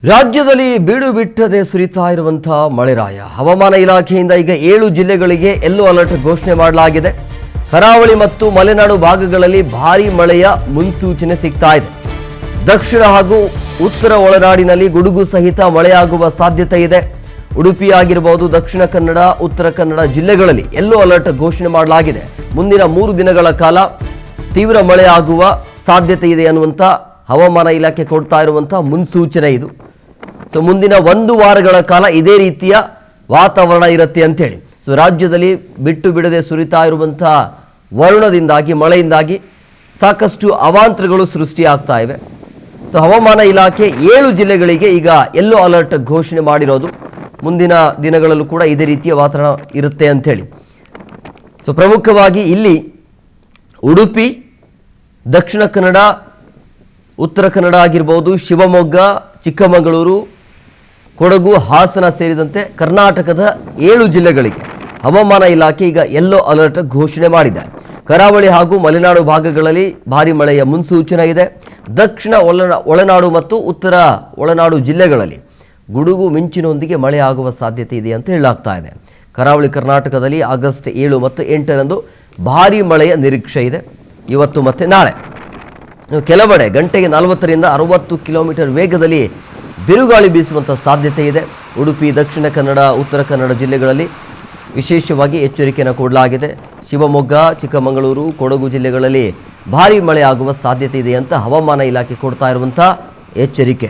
ರಾಜ್ಯದಲ್ಲಿ ಬೀಡು ಬಿಟ್ಟದೆ ಸುರಿತಾ ಇರುವಂತಹ ಮಳೆರಾಯ ಹವಾಮಾನ ಇಲಾಖೆಯಿಂದ ಈಗ 7 ಜಿಲ್ಲೆಗಳಿಗೆ ಯೆಲ್ಲೋ ಅಲರ್ಟ್ ಘೋಷಣೆ ಮಾಡಲಾಗಿದೆ. ಕರಾವಳಿ ಮತ್ತು ಮಲೆನಾಡು ಭಾಗಗಳಲ್ಲಿ ಭಾರೀ ಮಳೆಯ ಮುನ್ಸೂಚನೆ ಸಿಗ್ತಾ ಇದೆ. ದಕ್ಷಿಣ ಹಾಗೂ ಉತ್ತರ ಒಳನಾಡಿನಲ್ಲಿ ಗುಡುಗು ಸಹಿತ ಮಳೆಯಾಗುವ ಸಾಧ್ಯತೆ ಇದೆ. ಉಡುಪಿ ಆಗಿರಬಹುದು, ದಕ್ಷಿಣ ಕನ್ನಡ, ಉತ್ತರ ಕನ್ನಡ ಜಿಲ್ಲೆಗಳಲ್ಲಿ ಯೆಲ್ಲೋ ಅಲರ್ಟ್ ಘೋಷಣೆ ಮಾಡಲಾಗಿದೆ. ಮುಂದಿನ 3 ದಿನಗಳ ಕಾಲ ತೀವ್ರ ಮಳೆಯಾಗುವ ಸಾಧ್ಯತೆ ಇದೆ ಅನ್ನುವಂತ ಹವಾಮಾನ ಇಲಾಖೆ ಕೊಡ್ತಾ ಇರುವಂತಹ ಮುನ್ಸೂಚನೆ ಇದು. ಸೊ ಮುಂದಿನ 1 ವಾರಗಳ ಕಾಲ ಇದೇ ರೀತಿಯ ವಾತಾವರಣ ಇರುತ್ತೆ ಅಂತೇಳಿ. ಸೊ ರಾಜ್ಯದಲ್ಲಿ ಬಿಟ್ಟು ಬಿಡದೆ ಸುರಿತಾ ಇರುವಂತಹ ವರುಣದಿಂದಾಗಿ, ಮಳೆಯಿಂದಾಗಿ ಸಾಕಷ್ಟು ಅವಾಂತರಗಳು ಸೃಷ್ಟಿಯಾಗ್ತಾ ಇವೆ. ಸೊ ಹವಾಮಾನ ಇಲಾಖೆ 7 ಜಿಲ್ಲೆಗಳಿಗೆ ಈಗ ಯೆಲ್ಲೋ ಅಲರ್ಟ್ ಘೋಷಣೆ ಮಾಡಿರೋದು. ಮುಂದಿನ ದಿನಗಳಲ್ಲೂ ಕೂಡ ಇದೇ ರೀತಿಯ ವಾತಾವರಣ ಇರುತ್ತೆ ಅಂತೇಳಿ. ಸೊ ಪ್ರಮುಖವಾಗಿ ಇಲ್ಲಿ ಉಡುಪಿ, ದಕ್ಷಿಣ ಕನ್ನಡ, ಉತ್ತರ ಕನ್ನಡ ಆಗಿರ್ಬೋದು, ಶಿವಮೊಗ್ಗ, ಚಿಕ್ಕಮಗಳೂರು, ಕೊಡಗು, ಹಾಸನ ಸೇರಿದಂತೆ ಕರ್ನಾಟಕದ 7 ಜಿಲ್ಲೆಗಳಿಗೆ ಹವಾಮಾನ ಇಲಾಖೆ ಈಗ ಯೆಲ್ಲೋ ಅಲರ್ಟ್ ಘೋಷಣೆ ಮಾಡಿದೆ. ಕರಾವಳಿ ಹಾಗೂ ಮಲೆನಾಡು ಭಾಗಗಳಲ್ಲಿ ಭಾರೀ ಮಳೆಯ ಮುನ್ಸೂಚನೆ ಇದೆ. ದಕ್ಷಿಣ ಒಳನಾಡು ಮತ್ತು ಉತ್ತರ ಒಳನಾಡು ಜಿಲ್ಲೆಗಳಲ್ಲಿ ಗುಡುಗು ಮಿಂಚಿನೊಂದಿಗೆ ಮಳೆ ಆಗುವ ಸಾಧ್ಯತೆ ಇದೆ ಅಂತ ಹೇಳಲಾಗ್ತಾ ಇದೆ. ಕರಾವಳಿ ಕರ್ನಾಟಕದಲ್ಲಿ ಆಗಸ್ಟ್ 7 ಮತ್ತು 8ರಂದು ಭಾರೀ ಮಳೆಯ ನಿರೀಕ್ಷೆ ಇದೆ. ಇವತ್ತು ಮತ್ತು ನಾಳೆ ಕೆಲವೆಡೆ ಗಂಟೆಗೆ 40ರಿಂದ 60 ಕಿಲೋಮೀಟರ್ ವೇಗದಲ್ಲಿ ಬಿರುಗಾಳಿ ಬೀಸುವಂಥ ಸಾಧ್ಯತೆ ಇದೆ. ಉಡುಪಿ, ದಕ್ಷಿಣ ಕನ್ನಡ, ಉತ್ತರ ಕನ್ನಡ ಜಿಲ್ಲೆಗಳಲ್ಲಿ ವಿಶೇಷವಾಗಿ ಎಚ್ಚರಿಕೆಯನ್ನು ಕೊಡಲಾಗಿದೆ. ಶಿವಮೊಗ್ಗ, ಚಿಕ್ಕಮಗಳೂರು, ಕೊಡಗು ಜಿಲ್ಲೆಗಳಲ್ಲಿ ಭಾರೀ ಮಳೆ ಆಗುವ ಸಾಧ್ಯತೆ ಇದೆ ಅಂತ ಹವಾಮಾನ ಇಲಾಖೆ ಕೊಡ್ತಾ ಇರುವಂಥ ಎಚ್ಚರಿಕೆ.